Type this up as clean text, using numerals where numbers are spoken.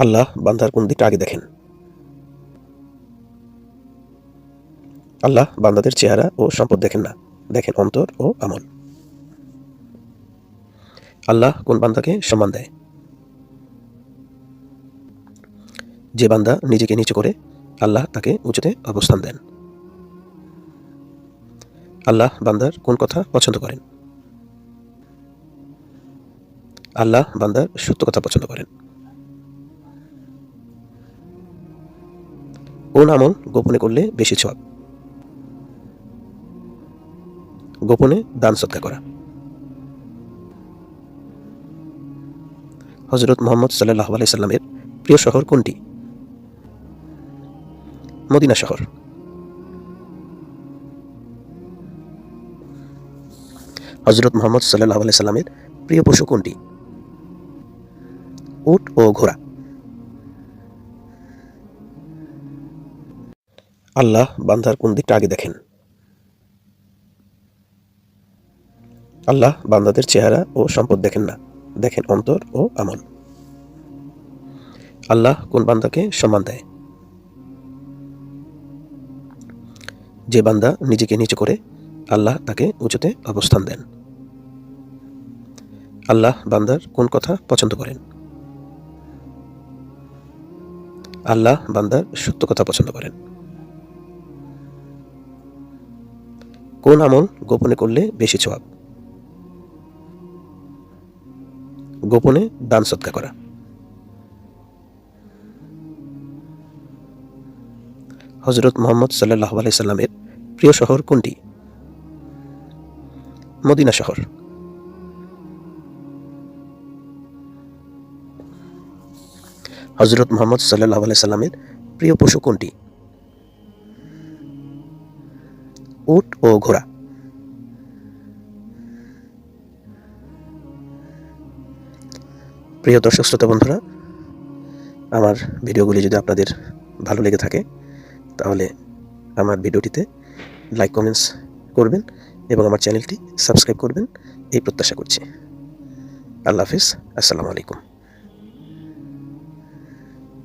আল্লাহ বান্দার কোন দিকটা আগে দেখেন? আল্লাহ বান্দাদের চেহারা ও সম্পদ দেখেন না, দেখেন অন্তর ও আমল। আল্লাহ কোন বান্দাকে সম্মান দেয়? যে বান্দা নিজেকে নিচু করে, আল্লাহ তাকে উঁচুতে অবস্থান দেন। আল্লাহ বান্দার কোন কথা পছন্দ করেন? আল্লাহ বান্দার সত্য কথা পছন্দ করেন। কোন আমল গোপনে করলে বেশি সওয়াব? গোপনে দান সদকা করা। হযরত মুহাম্মদ সাল্লাল্লাহু আলাইহি সাল্লামের প্রিয় শহর কোনটি? মদিনা শহর। হযরত মুহাম্মদ সাল্লাল্লাহু আলাইহি সাল্লামের প্রিয় পশু কোনটি? উট ও ঘোড়া। আল্লাহ বান্দার কোন দিকটা আগে দেখেন? আল্লাহ বান্দাদের চেহারা ও সম্পদ দেখেন না, দেখেন অন্তর ও আমল। আল্লাহ কোন বান্দাকে সম্মান দেয়? যে বান্দা নিজেকে নিচু করে, আল্লাহ তাকে উঁচুতে অবস্থান দেন। আল্লাহ বান্দার কোন কথা পছন্দ করেন? আল্লাহ বান্দার সত্য কথা পছন্দ করেন। কোন আমল গোপনে করলে বেশি সওয়াব? গোপনে দান সদকা করা। হযরত মুহাম্মদ সাল্লাল্লাহু আলাইহি সাল্লামের প্রিয় শহর কোনটি? মদিনা শহর। হযরত মুহাম্মদ সাল্লাল্লাহু আলাইহি সাল্লামের প্রিয় পশু কোনটি? উট ও ঘোড়া। প্রিয় দর্শক শ্রোতা বন্ধুরা, আমার ভিডিওগুলি যদি আপনাদের ভালো লেগে থাকে তাহলে আমার ভিডিওটিতে লাইক কমেন্টস করবেন এবং আমার চ্যানেলটি সাবস্ক্রাইব করবেন এই প্রত্যাশা করছি। আল্লাহ হাফেজ। আসসালামু আলাইকুম।